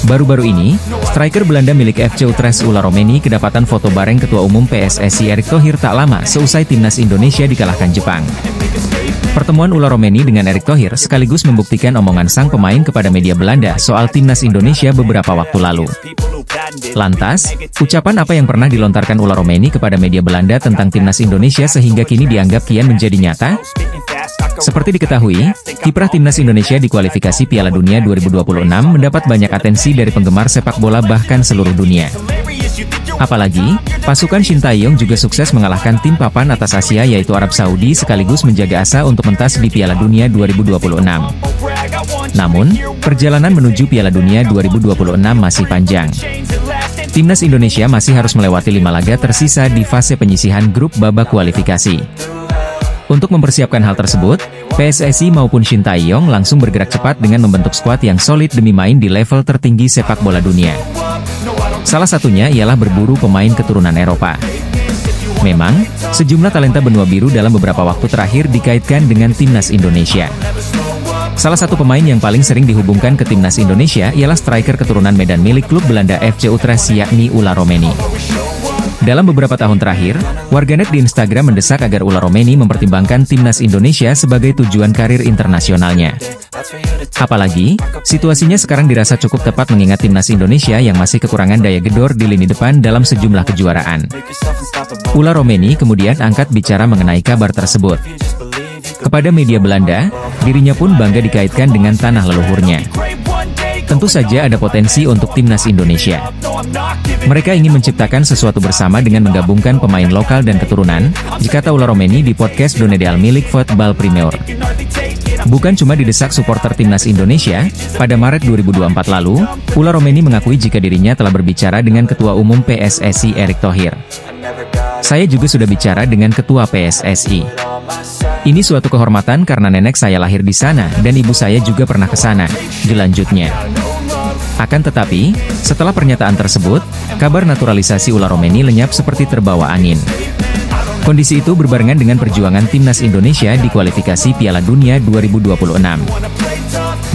Baru-baru ini, striker Belanda milik FC Utrecht Ola Romeni kedapatan foto bareng Ketua Umum PSSI Erick Thohir tak lama seusai timnas Indonesia dikalahkan Jepang. Pertemuan Ola Romeni dengan Erick Thohir sekaligus membuktikan omongan sang pemain kepada media Belanda soal timnas Indonesia beberapa waktu lalu. Lantas, ucapan apa yang pernah dilontarkan Ola Romeni kepada media Belanda tentang timnas Indonesia sehingga kini dianggap kian menjadi nyata? Seperti diketahui, kiprah timnas Indonesia di kualifikasi Piala Dunia 2026 mendapat banyak atensi dari penggemar sepak bola bahkan seluruh dunia. Apalagi, pasukan Shin Tae-yong juga sukses mengalahkan tim papan atas Asia yaitu Arab Saudi sekaligus menjaga asa untuk mentas di Piala Dunia 2026. Namun, perjalanan menuju Piala Dunia 2026 masih panjang. Timnas Indonesia masih harus melewati 5 laga tersisa di fase penyisihan grup babak kualifikasi. Untuk mempersiapkan hal tersebut, PSSI maupun Shin Tae-yong langsung bergerak cepat dengan membentuk skuad yang solid demi main di level tertinggi sepak bola dunia. Salah satunya ialah berburu pemain keturunan Eropa. Memang, sejumlah talenta benua biru dalam beberapa waktu terakhir dikaitkan dengan timnas Indonesia. Salah satu pemain yang paling sering dihubungkan ke timnas Indonesia ialah striker keturunan Medan milik klub Belanda FC Utrecht yakni Ola Romeni. Dalam beberapa tahun terakhir, warganet di Instagram mendesak agar Ola Romeni mempertimbangkan timnas Indonesia sebagai tujuan karir internasionalnya. Apalagi, situasinya sekarang dirasa cukup tepat mengingat timnas Indonesia yang masih kekurangan daya gedor di lini depan dalam sejumlah kejuaraan. Ola Romeni kemudian angkat bicara mengenai kabar tersebut. Kepada media Belanda, dirinya pun bangga dikaitkan dengan tanah leluhurnya. Tentu saja ada potensi untuk timnas Indonesia. Mereka ingin menciptakan sesuatu bersama dengan menggabungkan pemain lokal dan keturunan, kata Ola Romeni di podcast Donedal milik Football Premier. Bukan cuma didesak supporter timnas Indonesia, pada Maret 2024 lalu, Ola Romeni mengakui jika dirinya telah berbicara dengan Ketua Umum PSSI Erick Thohir. Saya juga sudah bicara dengan Ketua PSSI. Ini suatu kehormatan karena nenek saya lahir di sana dan ibu saya juga pernah ke sana, dilanjutnya. Akan tetapi, setelah pernyataan tersebut, kabar naturalisasi Ola Romeni lenyap seperti terbawa angin. Kondisi itu berbarengan dengan perjuangan timnas Indonesia di kualifikasi Piala Dunia 2026.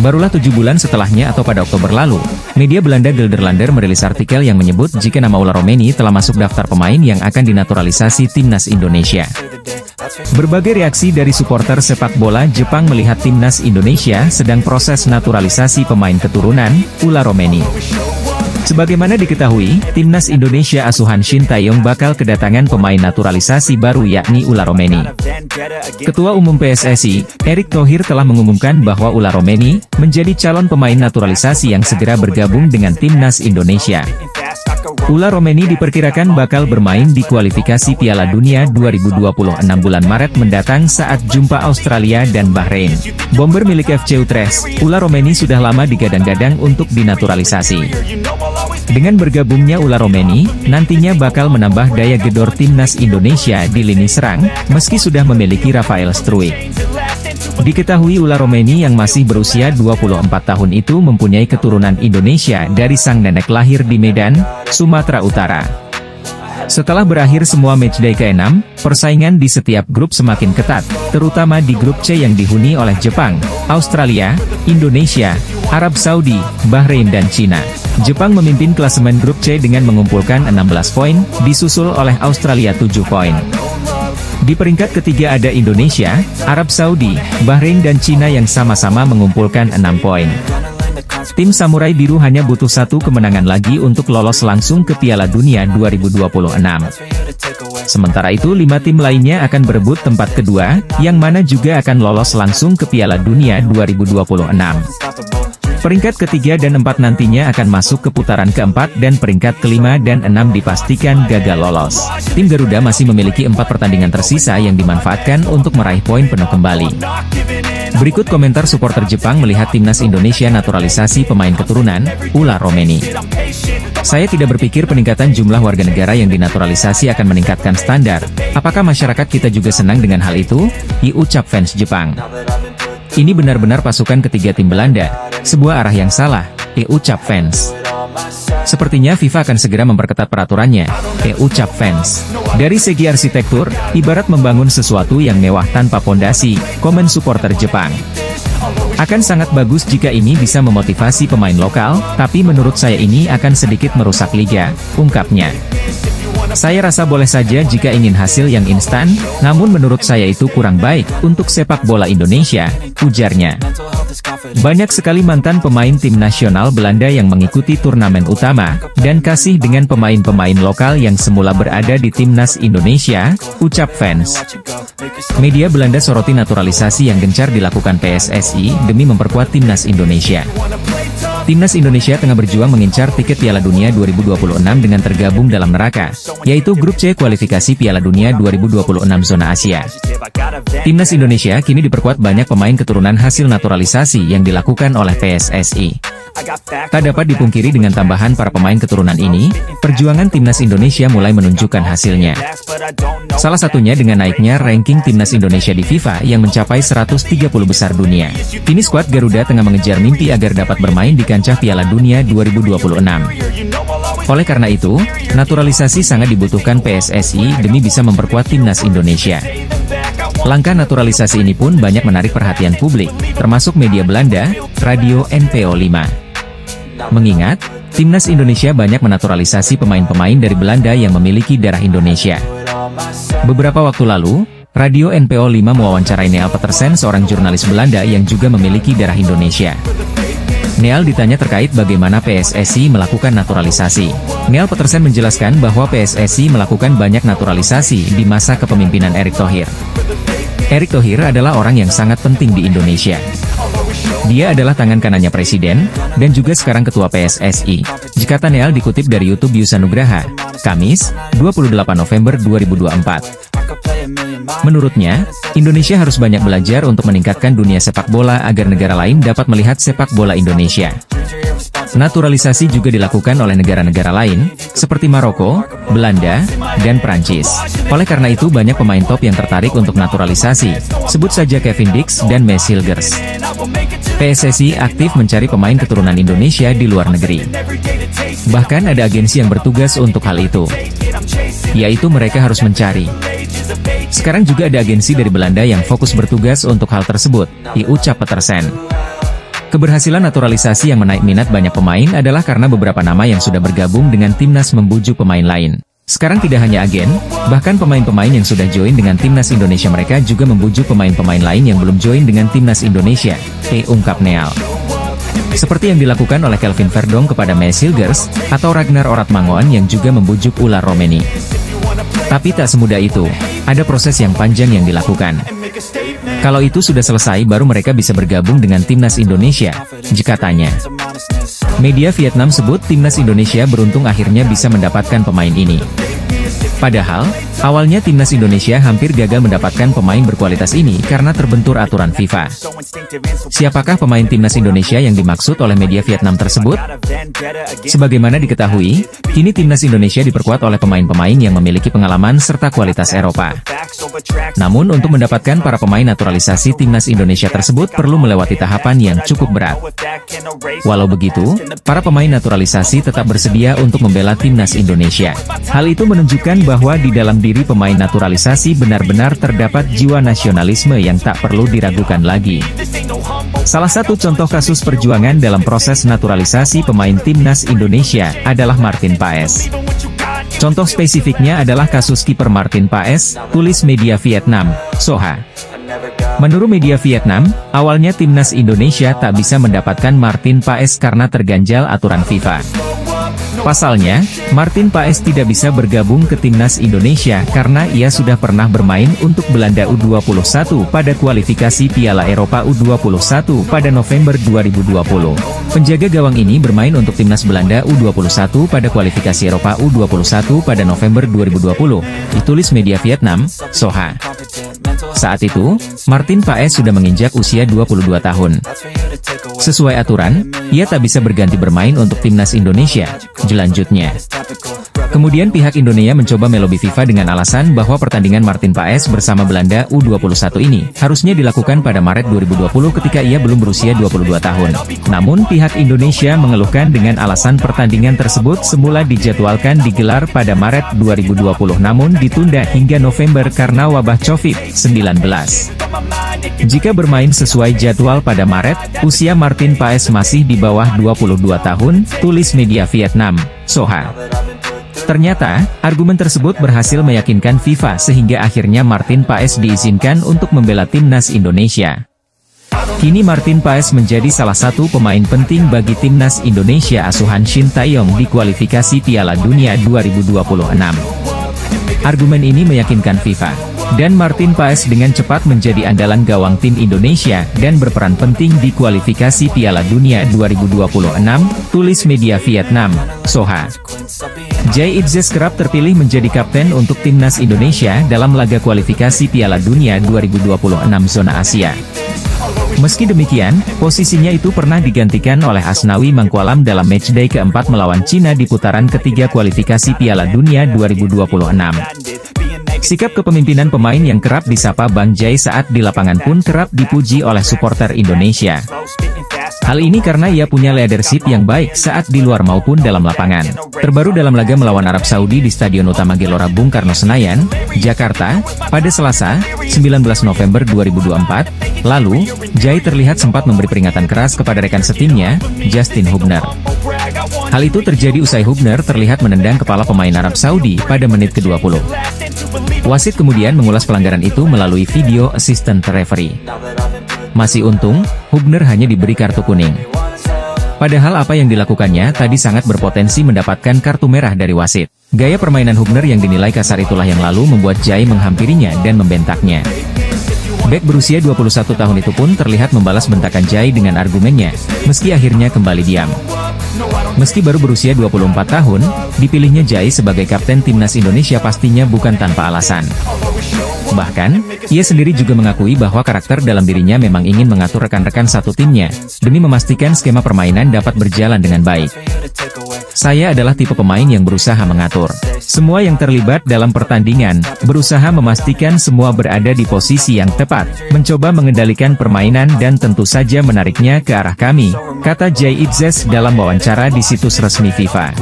Barulah 7 bulan setelahnya atau pada Oktober lalu, media Belanda Gelderlander merilis artikel yang menyebut jika nama Ola Romeni telah masuk daftar pemain yang akan dinaturalisasi timnas Indonesia. Berbagai reaksi dari supporter sepak bola Jepang melihat timnas Indonesia sedang proses naturalisasi pemain keturunan Ola Romeni. Sebagaimana diketahui, timnas Indonesia asuhan Shin Tae-yong bakal kedatangan pemain naturalisasi baru yakni Ola Romeni. Ketua Umum PSSI, Erick Thohir telah mengumumkan bahwa Ola Romeni menjadi calon pemain naturalisasi yang segera bergabung dengan timnas Indonesia. Ola Romeni diperkirakan bakal bermain di kualifikasi Piala Dunia 2026 bulan Maret mendatang saat jumpa Australia dan Bahrain. Bomber milik FC Utrecht, Ola Romeni sudah lama digadang-gadang untuk dinaturalisasi. Dengan bergabungnya Ola Romeni, nantinya bakal menambah daya gedor timnas Indonesia di lini serang, meski sudah memiliki Rafael Struijk. Diketahui Ola Romeni yang masih berusia 24 tahun itu mempunyai keturunan Indonesia dari sang nenek lahir di Medan, Sumatera Utara. Setelah berakhir semua matchday ke-6, persaingan di setiap grup semakin ketat, terutama di grup C yang dihuni oleh Jepang, Australia, Indonesia, Arab Saudi, Bahrain dan Cina. Jepang memimpin klasemen grup C dengan mengumpulkan 16 poin, disusul oleh Australia 7 poin. Di peringkat ketiga ada Indonesia, Arab Saudi, Bahrain dan Cina yang sama-sama mengumpulkan 6 poin. Tim Samurai Biru hanya butuh 1 kemenangan lagi untuk lolos langsung ke Piala Dunia 2026. Sementara itu 5 tim lainnya akan berebut tempat kedua, yang mana juga akan lolos langsung ke Piala Dunia 2026. Peringkat ketiga dan 4 nantinya akan masuk ke putaran keempat dan peringkat kelima dan 6 dipastikan gagal lolos. Tim Garuda masih memiliki 4 pertandingan tersisa yang dimanfaatkan untuk meraih poin penuh kembali. Berikut komentar supporter Jepang melihat timnas Indonesia naturalisasi pemain keturunan Ola Romeni. Saya tidak berpikir peningkatan jumlah warga negara yang dinaturalisasi akan meningkatkan standar. Apakah masyarakat kita juga senang dengan hal itu? Ucap fans Jepang. Ini benar-benar pasukan ketiga tim Belanda, sebuah arah yang salah, ucap fans. Sepertinya FIFA akan segera memperketat peraturannya, ucap fans. Dari segi arsitektur, ibarat membangun sesuatu yang mewah tanpa pondasi, komen supporter Jepang. Akan sangat bagus jika ini bisa memotivasi pemain lokal, tapi menurut saya ini akan sedikit merusak liga, ungkapnya. Saya rasa boleh saja jika ingin hasil yang instan, namun menurut saya itu kurang baik untuk sepak bola Indonesia, ujarnya. Banyak sekali mantan pemain tim nasional Belanda yang mengikuti turnamen utama, dan kasih dengan pemain-pemain lokal yang semula berada di timnas Indonesia, ucap fans. Media Belanda soroti naturalisasi yang gencar dilakukan PSSI demi memperkuat timnas Indonesia. Timnas Indonesia tengah berjuang mengincar tiket Piala Dunia 2026 dengan tergabung dalam neraka, yaitu grup C kualifikasi Piala Dunia 2026 zona Asia. Timnas Indonesia kini diperkuat banyak pemain keturunan hasil naturalisasi yang dilakukan oleh PSSI. Tak dapat dipungkiri dengan tambahan para pemain keturunan ini, perjuangan Timnas Indonesia mulai menunjukkan hasilnya. Salah satunya dengan naiknya ranking Timnas Indonesia di FIFA yang mencapai 130 besar dunia. Kini skuad Garuda tengah mengejar mimpi agar dapat bermain di kancah Piala Dunia 2026. Oleh karena itu, naturalisasi sangat dibutuhkan PSSI demi bisa memperkuat Timnas Indonesia. Langkah naturalisasi ini pun banyak menarik perhatian publik, termasuk media Belanda, radio NPO 5. Mengingat, Timnas Indonesia banyak menaturalisasi pemain-pemain dari Belanda yang memiliki darah Indonesia. Beberapa waktu lalu, radio NPO 5 mewawancarai Neal Petersen, seorang jurnalis Belanda yang juga memiliki darah Indonesia. Neal ditanya terkait bagaimana PSSI melakukan naturalisasi. Neal Petersen menjelaskan bahwa PSSI melakukan banyak naturalisasi di masa kepemimpinan Erick Thohir. Erick Thohir adalah orang yang sangat penting di Indonesia. Dia adalah tangan kanannya presiden, dan juga sekarang ketua PSSI. Jika Neal dikutip dari YouTube Yusa Nugraha, Kamis, 28 November 2024. Menurutnya, Indonesia harus banyak belajar untuk meningkatkan dunia sepak bola agar negara lain dapat melihat sepak bola Indonesia. Naturalisasi juga dilakukan oleh negara-negara lain, seperti Maroko, Belanda, dan Prancis. Oleh karena itu banyak pemain top yang tertarik untuk naturalisasi, sebut saja Kevin Dix dan Mes Hilgers. PSSI aktif mencari pemain keturunan Indonesia di luar negeri. Bahkan ada agensi yang bertugas untuk hal itu, yaitu mereka harus mencari. Sekarang juga ada agensi dari Belanda yang fokus bertugas untuk hal tersebut, ucap Petersen. Keberhasilan naturalisasi yang menaik minat banyak pemain adalah karena beberapa nama yang sudah bergabung dengan timnas membujuk pemain lain. Sekarang tidak hanya agen, bahkan pemain-pemain yang sudah join dengan timnas Indonesia mereka juga membujuk pemain-pemain lain yang belum join dengan timnas Indonesia, ungkap Neal. Seperti yang dilakukan oleh Kelvin Verdong kepada Mes Hilgers, atau Ragnar Oratmangoen yang juga membujuk Ular Romeni. Tapi tak semudah itu, ada proses yang panjang yang dilakukan. Kalau itu sudah selesai baru mereka bisa bergabung dengan timnas Indonesia, jika tanya. Media Vietnam sebut timnas Indonesia beruntung akhirnya bisa mendapatkan pemain ini. Padahal, awalnya timnas Indonesia hampir gagal mendapatkan pemain berkualitas ini karena terbentur aturan FIFA. Siapakah pemain timnas Indonesia yang dimaksud oleh media Vietnam tersebut? Sebagaimana diketahui, kini timnas Indonesia diperkuat oleh pemain-pemain yang memiliki pengalaman serta kualitas Eropa. Namun untuk mendapatkan para pemain naturalisasi timnas Indonesia tersebut perlu melewati tahapan yang cukup berat. Walau begitu, para pemain naturalisasi tetap bersedia untuk membela timnas Indonesia. Hal itu menunjukkan bahwa di dalam diri pemain naturalisasi benar-benar terdapat jiwa nasionalisme yang tak perlu diragukan lagi. Salah satu contoh kasus perjuangan dalam proses naturalisasi pemain timnas Indonesia adalah Martin Paes. Contoh spesifiknya adalah kasus kiper Martin Paes, tulis media Vietnam, Soha. Menurut media Vietnam, awalnya timnas Indonesia tak bisa mendapatkan Martin Paes karena terganjal aturan FIFA. Pasalnya, Martin Paes tidak bisa bergabung ke timnas Indonesia karena ia sudah pernah bermain untuk Belanda U21 pada kualifikasi Piala Eropa U21 pada November 2020. Penjaga gawang ini bermain untuk timnas Belanda U21 pada kualifikasi Eropa U21 pada November 2020, ditulis media Vietnam, Soha. Saat itu, Martin Paes sudah menginjak usia 22 tahun. Sesuai aturan, ia tak bisa berganti bermain untuk timnas Indonesia, jelanjutnya. Kemudian pihak Indonesia mencoba melobi FIFA dengan alasan bahwa pertandingan Martin Paes bersama Belanda U21 ini harusnya dilakukan pada Maret 2020 ketika ia belum berusia 22 tahun. Namun pihak Indonesia mengeluhkan dengan alasan pertandingan tersebut semula dijadwalkan digelar pada Maret 2020 namun ditunda hingga November karena wabah COVID-19. Jika bermain sesuai jadwal pada Maret, usia Martin Paes masih di bawah 22 tahun, tulis media Vietnam, Soha. Ternyata, argumen tersebut berhasil meyakinkan FIFA sehingga akhirnya Martin Paes diizinkan untuk membela timnas Indonesia. Kini Martin Paes menjadi salah satu pemain penting bagi timnas Indonesia asuhan Shin Tae-yong di kualifikasi Piala Dunia 2026. Argumen ini meyakinkan FIFA, dan Martin Paes dengan cepat menjadi andalan gawang tim Indonesia dan berperan penting di kualifikasi Piala Dunia 2026, tulis media Vietnam, Soha. Jay Itzes kerap terpilih menjadi kapten untuk timnas Indonesia dalam laga kualifikasi Piala Dunia 2026 zona Asia. Meski demikian, posisinya itu pernah digantikan oleh Asnawi Mangkualam dalam matchday keempat melawan Cina di putaran ketiga kualifikasi Piala Dunia 2026. Sikap kepemimpinan pemain yang kerap disapa Bang Jay saat di lapangan pun kerap dipuji oleh supporter Indonesia. Hal ini karena ia punya leadership yang baik saat di luar maupun dalam lapangan. Terbaru dalam laga melawan Arab Saudi di Stadion Utama Gelora Bung Karno Senayan, Jakarta, pada Selasa, 19 November 2024, lalu, Jay terlihat sempat memberi peringatan keras kepada rekan setimnya, Justin Hubner. Hal itu terjadi usai Hubner terlihat menendang kepala pemain Arab Saudi pada menit ke-20. Wasit kemudian mengulas pelanggaran itu melalui video assistant referee. Masih untung, Hubner hanya diberi kartu kuning. Padahal apa yang dilakukannya tadi sangat berpotensi mendapatkan kartu merah dari wasit. Gaya permainan Hubner yang dinilai kasar itulah yang lalu membuat Jay menghampirinya dan membentaknya. Bek berusia 21 tahun itu pun terlihat membalas bentakan Jay dengan argumennya, meski akhirnya kembali diam. Meski baru berusia 24 tahun, dipilihnya Jay sebagai kapten timnas Indonesia pastinya bukan tanpa alasan. Bahkan, ia sendiri juga mengakui bahwa karakter dalam dirinya memang ingin mengatur rekan-rekan satu timnya, demi memastikan skema permainan dapat berjalan dengan baik. Saya adalah tipe pemain yang berusaha mengatur semua yang terlibat dalam pertandingan, berusaha memastikan semua berada di posisi yang tepat, mencoba mengendalikan permainan dan tentu saja menariknya ke arah kami, kata Jay Itzes dalam wawancara di situs resmi FIFA.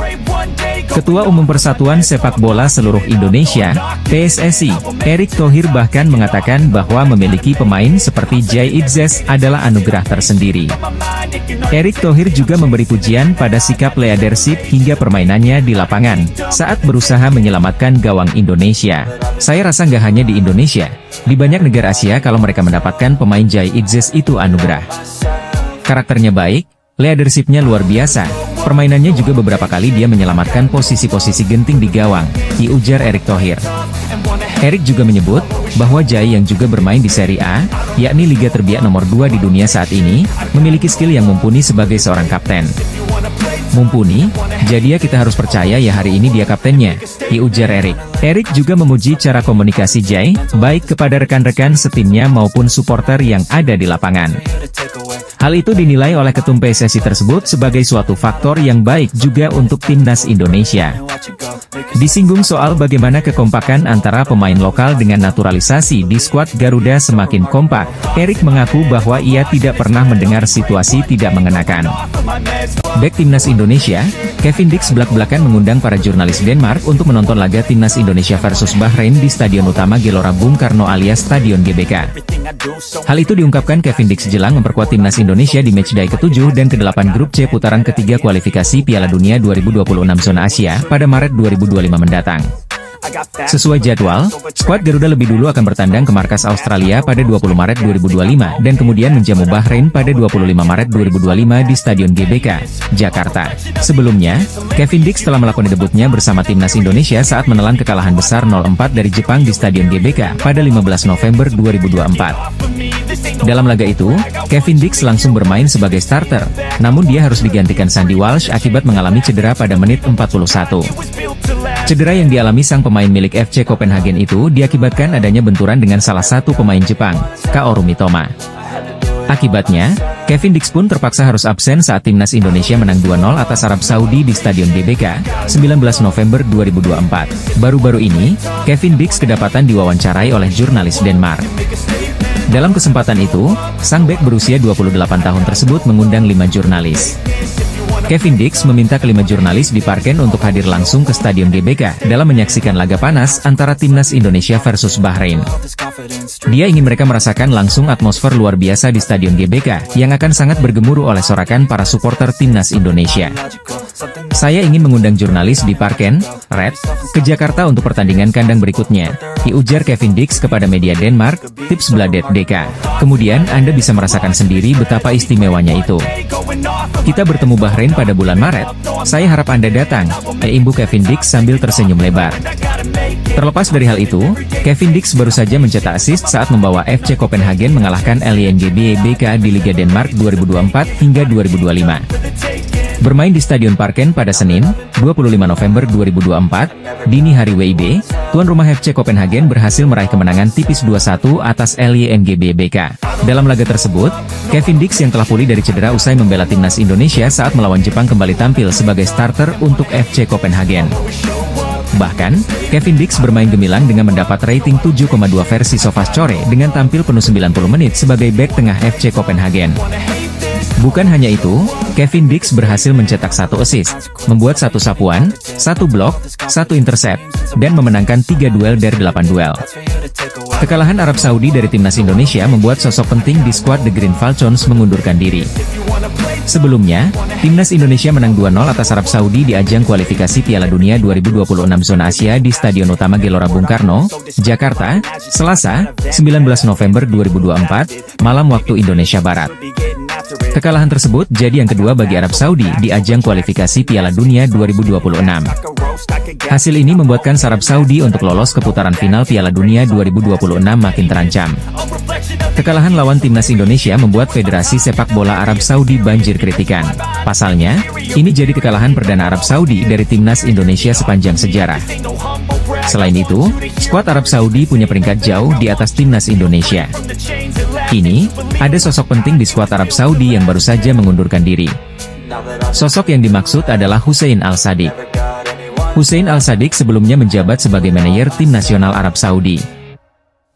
Ketua Umum Persatuan Sepak Bola Seluruh Indonesia, PSSI, Erick Thohir bahkan mengatakan bahwa memiliki pemain seperti Jay Itzes adalah anugerah tersendiri. Erick Thohir juga memberi pujian pada sikap leadership hingga permainannya di lapangan, saat berusaha menyelamatkan gawang Indonesia. Saya rasa nggak hanya di Indonesia, di banyak negara Asia kalau mereka mendapatkan pemain Jay Itzes itu anugerah. Karakternya baik, leadership-nya luar biasa. Permainannya juga beberapa kali dia menyelamatkan posisi-posisi genting di gawang, diujar Erick Thohir. Erick juga menyebut, bahwa Jay yang juga bermain di Serie A, yakni liga terbiak nomor 2 di dunia saat ini, memiliki skill yang mumpuni sebagai seorang kapten. Mumpuni, jadi ya kita harus percaya ya hari ini dia kaptennya, diujar Erick. Erick juga memuji cara komunikasi Jay, baik kepada rekan-rekan setimnya maupun supporter yang ada di lapangan. Hal itu dinilai oleh ketum PSSI tersebut sebagai suatu faktor yang baik juga untuk timnas Indonesia. Disinggung soal bagaimana kekompakan antara pemain lokal dengan naturalisasi di skuad Garuda semakin kompak, Erick mengaku bahwa ia tidak pernah mendengar situasi tidak mengenakan. Bek timnas Indonesia, Kevin Dix belak-belakan mengundang para jurnalis Denmark untuk menonton laga timnas Indonesia versus Bahrain di Stadion Utama Gelora Bung Karno alias Stadion GBK. Hal itu diungkapkan Kevin Dix jelang memperkuat timnas Indonesia di matchday ke-7 dan ke-8 grup C putaran ketiga kualifikasi Piala Dunia 2026 zona Asia pada Maret 2025 mendatang. Sesuai jadwal, skuad Garuda lebih dulu akan bertandang ke markas Australia pada 20 Maret 2025 dan kemudian menjamu Bahrain pada 25 Maret 2025 di Stadion GBK, Jakarta. Sebelumnya, Kevin Dix telah melakukan debutnya bersama timnas Indonesia saat menelan kekalahan besar 0-4 dari Jepang di Stadion GBK pada 15 November 2024. Dalam laga itu, Kevin Dix langsung bermain sebagai starter, namun dia harus digantikan Sandy Walsh akibat mengalami cedera pada menit 41. Cedera yang dialami sang pemain milik FC Copenhagen itu diakibatkan adanya benturan dengan salah satu pemain Jepang, Kaoru Mitoma. Akibatnya, Kevin Dix pun terpaksa harus absen saat timnas Indonesia menang 2-0 atas Arab Saudi di Stadion GBK, 19 November 2024. Baru-baru ini, Kevin Dix kedapatan diwawancarai oleh jurnalis Denmark. Dalam kesempatan itu, sang bek berusia 28 tahun tersebut mengundang 5 jurnalis. Kevin Dix meminta kelima jurnalis di Parken untuk hadir langsung ke Stadion GBK dalam menyaksikan laga panas antara timnas Indonesia versus Bahrain. Dia ingin mereka merasakan langsung atmosfer luar biasa di Stadion GBK yang akan sangat bergemuruh oleh sorakan para supporter timnas Indonesia. Saya ingin mengundang jurnalis di Parken, Red, ke Jakarta untuk pertandingan kandang berikutnya, diujar Kevin Dix kepada media Denmark, Tipsbladet.dk. Kemudian Anda bisa merasakan sendiri betapa istimewanya itu. Kita bertemu Bahrain pada bulan Maret, saya harap Anda datang, imbu Kevin Dix sambil tersenyum lebar. Terlepas dari hal itu, Kevin Dix baru saja mencetak assist saat membawa FC Copenhagen mengalahkan LYNGBK di Liga Denmark 2024 hingga 2025. Bermain di Stadion Parken pada Senin, 25 November 2024, dini hari WIB, tuan rumah FC Copenhagen berhasil meraih kemenangan tipis 2-1 atas LYNGBK. Dalam laga tersebut, Kevin Dix yang telah pulih dari cedera usai membela timnas Indonesia saat melawan Jepang kembali tampil sebagai starter untuk FC Copenhagen. Bahkan, Kevin Dix bermain gemilang dengan mendapat rating 7,2 versi SofaScore dengan tampil penuh 90 menit sebagai bek tengah FC Copenhagen. Bukan hanya itu, Kevin Dix berhasil mencetak 1 assist, membuat 1 sapuan, 1 blok, 1 intercept, dan memenangkan 3 duel dari 8 duel. Kekalahan Arab Saudi dari timnas Indonesia membuat sosok penting di skuad The Green Falcons mengundurkan diri. Sebelumnya, timnas Indonesia menang 2-0 atas Arab Saudi di ajang kualifikasi Piala Dunia 2026 zona Asia di Stadion Utama Gelora Bung Karno, Jakarta, Selasa, 19 November 2024, malam waktu Indonesia Barat. Kekalahan tersebut jadi yang kedua bagi Arab Saudi di ajang kualifikasi Piala Dunia 2026. Hasil ini membuatkan Arab Saudi untuk lolos ke putaran final Piala Dunia 2026 makin terancam. Kekalahan lawan timnas Indonesia membuat Federasi Sepak Bola Arab Saudi banjir kritikan. Pasalnya, ini jadi kekalahan perdana Arab Saudi dari timnas Indonesia sepanjang sejarah. Selain itu, skuad Arab Saudi punya peringkat jauh di atas timnas Indonesia. Kini, ada sosok penting di skuad Arab Saudi yang baru saja mengundurkan diri. Sosok yang dimaksud adalah Hussein Al-Sadiq. Hussein Al-Sadiq sebelumnya menjabat sebagai manajer tim nasional Arab Saudi.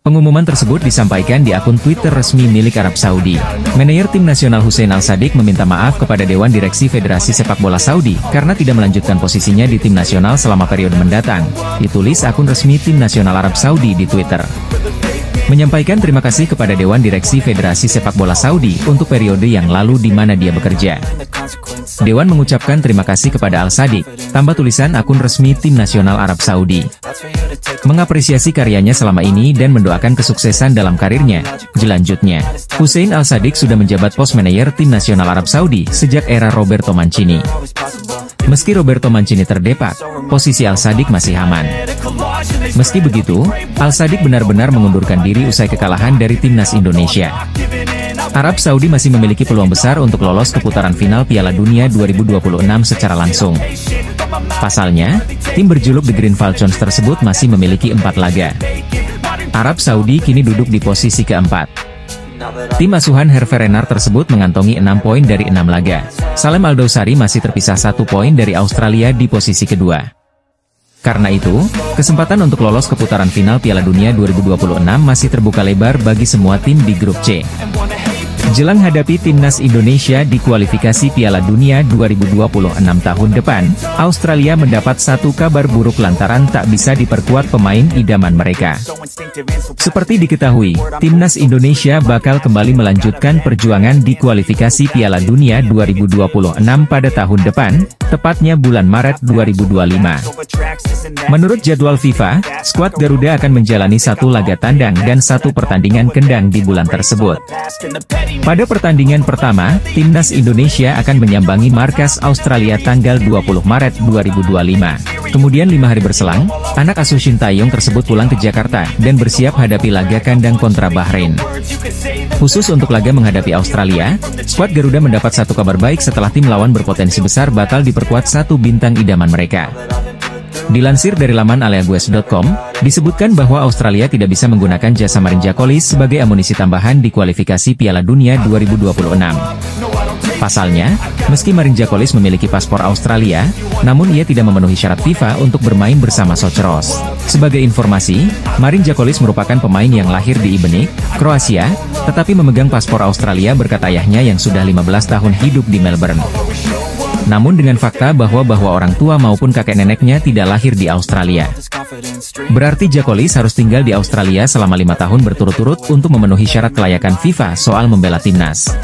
Pengumuman tersebut disampaikan di akun Twitter resmi milik Arab Saudi. Manajer tim nasional Hussein Al-Sadiq meminta maaf kepada Dewan Direksi Federasi Sepak Bola Saudi karena tidak melanjutkan posisinya di tim nasional selama periode mendatang, ditulis akun resmi tim nasional Arab Saudi di Twitter. Menyampaikan terima kasih kepada Dewan Direksi Federasi Sepak Bola Saudi untuk periode yang lalu di mana dia bekerja. Dewan mengucapkan terima kasih kepada Al-Sadiq, tambah tulisan akun resmi tim nasional Arab Saudi. Mengapresiasi karyanya selama ini dan mendoakan kesuksesan dalam karirnya. Jelanjutnya, Hussein Al-Sadiq sudah menjabat pos manajer tim nasional Arab Saudi sejak era Roberto Mancini. Meski Roberto Mancini terdepak, posisi Al-Sadiq masih aman. Meski begitu, Al-Sadiq benar-benar mengundurkan diri usai kekalahan dari timnas Indonesia. Arab Saudi masih memiliki peluang besar untuk lolos ke putaran final Piala Dunia 2026 secara langsung. Pasalnya, tim berjuluk The Green Falcons tersebut masih memiliki 4 laga. Arab Saudi kini duduk di posisi keempat. Tim asuhan Hervé Renard tersebut mengantongi 6 poin dari 6 laga. Salem Al-Dawsari masih terpisah 1 poin dari Australia di posisi kedua. Karena itu, kesempatan untuk lolos ke putaran final Piala Dunia 2026 masih terbuka lebar bagi semua tim di grup C. Jelang hadapi timnas Indonesia di kualifikasi Piala Dunia 2026 tahun depan, Australia mendapat satu kabar buruk lantaran tak bisa diperkuat pemain idaman mereka. Seperti diketahui, timnas Indonesia bakal kembali melanjutkan perjuangan di kualifikasi Piala Dunia 2026 pada tahun depan, tepatnya bulan Maret 2025. Menurut jadwal FIFA, skuad Garuda akan menjalani 1 laga tandang dan 1 pertandingan kandang di bulan tersebut. Pada pertandingan pertama, timnas Indonesia akan menyambangi markas Australia tanggal 20 Maret 2025. Kemudian 5 hari berselang, anak asuh Shin Tae-yong tersebut pulang ke Jakarta dan bersiap hadapi laga kandang kontra Bahrain. Khusus untuk laga menghadapi Australia, skuad Garuda mendapat 1 kabar baik setelah tim lawan berpotensi besar bakal diperkuat 1 bintang idaman mereka. Dilansir dari laman Aleagues.com, disebutkan bahwa Australia tidak bisa menggunakan jasa Marine Jackolis sebagai amunisi tambahan di kualifikasi Piala Dunia 2026. Pasalnya, meski Marine Jackolis memiliki paspor Australia, namun ia tidak memenuhi syarat FIFA untuk bermain bersama Soceros. Sebagai informasi, Marine Jackolis merupakan pemain yang lahir di Ibenik, Kroasia, tetapi memegang paspor Australia berkat ayahnya yang sudah 15 tahun hidup di Melbourne. Namun dengan fakta bahwa orang tua maupun kakek neneknya tidak lahir di Australia, berarti Jackolis harus tinggal di Australia selama 5 tahun berturut-turut untuk memenuhi syarat kelayakan FIFA soal membela timnas.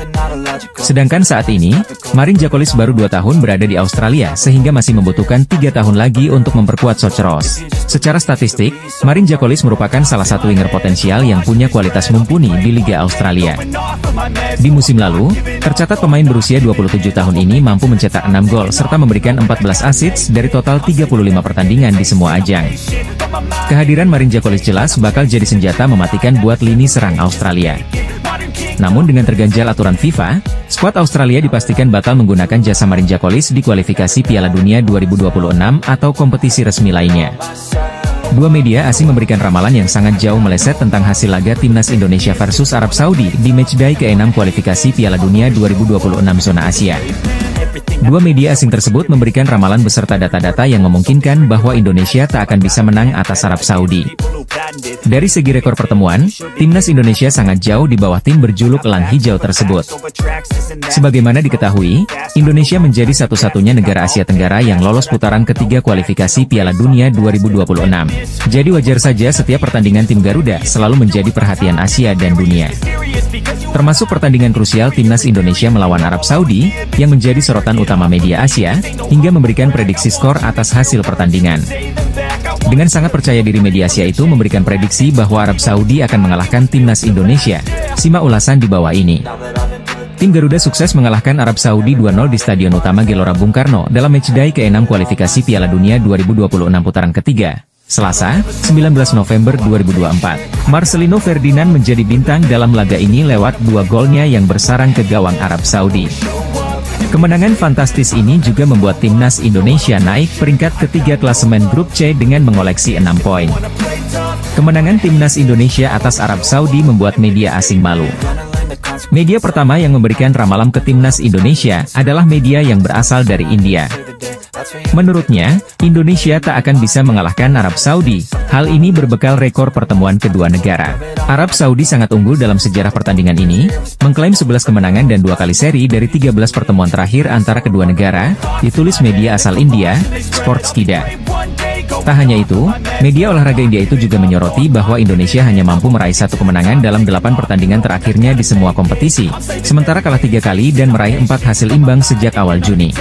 Sedangkan saat ini, Marine Jackolis baru 2 tahun berada di Australia sehingga masih membutuhkan 3 tahun lagi untuk memperkuat Soceros. Secara statistik, Marine Jackolis merupakan salah satu winger potensial yang punya kualitas mumpuni di Liga Australia. Di musim lalu, tercatat pemain berusia 27 tahun ini mampu mencetak 6 gol serta memberikan 14 assist dari total 35 pertandingan di semua ajang. Kehadiran Marine Jackolis jelas bakal jadi senjata mematikan buat lini serang Australia. Namun dengan terganjal aturan FIFA, skuad Australia dipastikan batal menggunakan jasa Marine Jackolis di kualifikasi Piala Dunia 2026 atau kompetisi resmi lainnya. Dua media asing memberikan ramalan yang sangat jauh meleset tentang hasil laga timnas Indonesia versus Arab Saudi di matchday ke-6 kualifikasi Piala Dunia 2026 zona Asia. Dua media asing tersebut memberikan ramalan beserta data-data yang memungkinkan bahwa Indonesia tak akan bisa menang atas Arab Saudi. Dari segi rekor pertemuan, timnas Indonesia sangat jauh di bawah tim berjuluk Elang Hijau tersebut. Sebagaimana diketahui, Indonesia menjadi satu-satunya negara Asia Tenggara yang lolos putaran ketiga kualifikasi Piala Dunia 2026. Jadi wajar saja setiap pertandingan tim Garuda selalu menjadi perhatian Asia dan dunia. Termasuk pertandingan krusial timnas Indonesia melawan Arab Saudi, yang menjadi sorotan utama media Asia, hingga memberikan prediksi skor atas hasil pertandingan. Dengan sangat percaya diri media Asia itu memberikan prediksi bahwa Arab Saudi akan mengalahkan timnas Indonesia. Simak ulasan di bawah ini. Tim Garuda sukses mengalahkan Arab Saudi 2-0 di Stadion Utama Gelora Bung Karno dalam matchday ke-6 kualifikasi Piala Dunia 2026 putaran ketiga. Selasa, 19 November 2024. Marcelino Ferdinand menjadi bintang dalam laga ini lewat 2 golnya yang bersarang ke gawang Arab Saudi. Kemenangan fantastis ini juga membuat timnas Indonesia naik peringkat ketiga klasemen grup C dengan mengoleksi 6 poin. Kemenangan timnas Indonesia atas Arab Saudi membuat media asing malu. Media pertama yang memberikan ramalan ke timnas Indonesia adalah media yang berasal dari India. Menurutnya, Indonesia tak akan bisa mengalahkan Arab Saudi. Hal ini berbekal rekor pertemuan kedua negara. Arab Saudi sangat unggul dalam sejarah pertandingan ini, mengklaim 11 kemenangan dan 2 kali seri dari 13 pertemuan terakhir antara kedua negara, ditulis media asal India, Sportskida. Tak hanya itu, media olahraga India itu juga menyoroti bahwa Indonesia hanya mampu meraih 1 kemenangan dalam 8 pertandingan terakhirnya di semua kompetisi, sementara kalah 3 kali dan meraih 4 hasil imbang sejak awal Juni.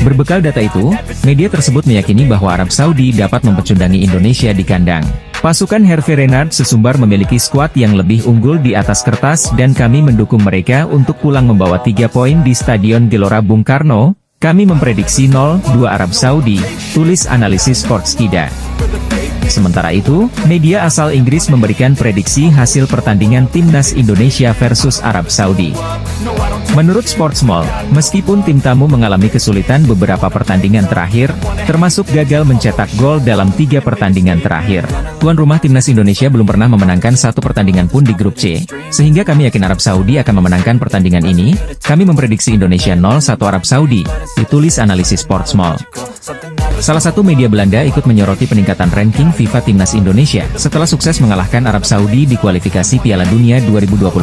Berbekal data itu, media tersebut meyakini bahwa Arab Saudi dapat mempecundangi Indonesia di kandang. Pasukan Hervé Renard sesumbar memiliki skuad yang lebih unggul di atas kertas dan kami mendukung mereka untuk pulang membawa 3 poin di Stadion Gelora Bung Karno. Kami memprediksi 0-2 Arab Saudi, tulis analisis Sportskida. Sementara itu, media asal Inggris memberikan prediksi hasil pertandingan timnas Indonesia versus Arab Saudi. Menurut Sportsmall, meskipun tim tamu mengalami kesulitan beberapa pertandingan terakhir, termasuk gagal mencetak gol dalam 3 pertandingan terakhir, tuan rumah timnas Indonesia belum pernah memenangkan 1 pertandingan pun di grup C, sehingga kami yakin Arab Saudi akan memenangkan pertandingan ini. Kami memprediksi Indonesia 0-1 Arab Saudi, ditulis analisis Sportsmall. Salah satu media Belanda ikut menyoroti peningkatan ranking FIFA Timnas Indonesia setelah sukses mengalahkan Arab Saudi di kualifikasi Piala Dunia 2026.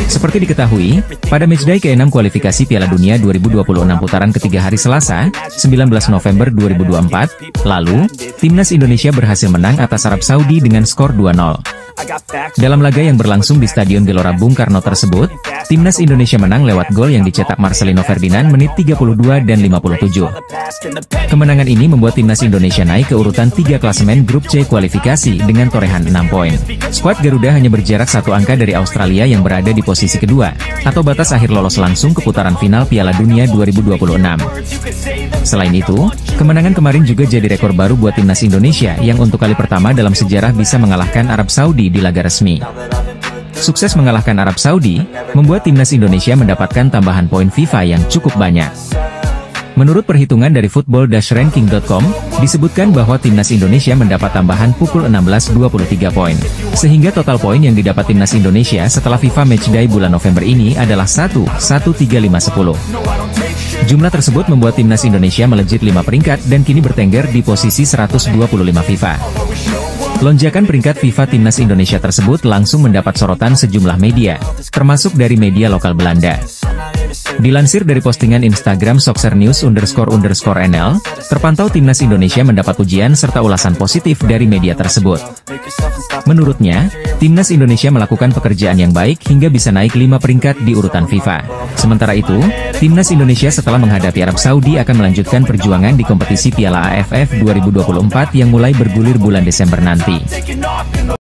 Seperti diketahui, pada matchday ke-6 kualifikasi Piala Dunia 2026 putaran ketiga hari Selasa, 19 November 2024, lalu, timnas Indonesia berhasil menang atas Arab Saudi dengan skor 2-0. Dalam laga yang berlangsung di Stadion Gelora Bung Karno tersebut, timnas Indonesia menang lewat gol yang dicetak Marcelino Ferdinand menit 32 dan 57. Kemenangan ini membuat timnas Indonesia naik ke urutan 3 klasemen grup C kualifikasi dengan torehan 6 poin. Skuad Garuda hanya berjarak 1 angka dari Australia yang berada di posisi kedua, atau batas akhir lolos langsung ke putaran final Piala Dunia 2026. Selain itu, kemenangan kemarin juga jadi rekor baru buat timnas Indonesia yang untuk kali pertama dalam sejarah bisa mengalahkan Arab Saudi di laga resmi. Sukses mengalahkan Arab Saudi, membuat timnas Indonesia mendapatkan tambahan poin FIFA yang cukup banyak. Menurut perhitungan dari football-ranking.com, disebutkan bahwa timnas Indonesia mendapat tambahan pukul 16.23 poin. Sehingga total poin yang didapat timnas Indonesia setelah FIFA Matchday bulan November ini adalah 1,13510. Jumlah tersebut membuat timnas Indonesia melejit 5 peringkat dan kini bertengger di posisi 125 FIFA. Lonjakan peringkat FIFA timnas Indonesia tersebut langsung mendapat sorotan sejumlah media, termasuk dari media lokal Belanda. Dilansir dari postingan Instagram @soccernews__nl, terpantau timnas Indonesia mendapat pujian serta ulasan positif dari media tersebut. Menurutnya, timnas Indonesia melakukan pekerjaan yang baik hingga bisa naik 5 peringkat di urutan FIFA. Sementara itu, timnas Indonesia setelah menghadapi Arab Saudi akan melanjutkan perjuangan di kompetisi Piala AFF 2024 yang mulai bergulir bulan Desember nanti.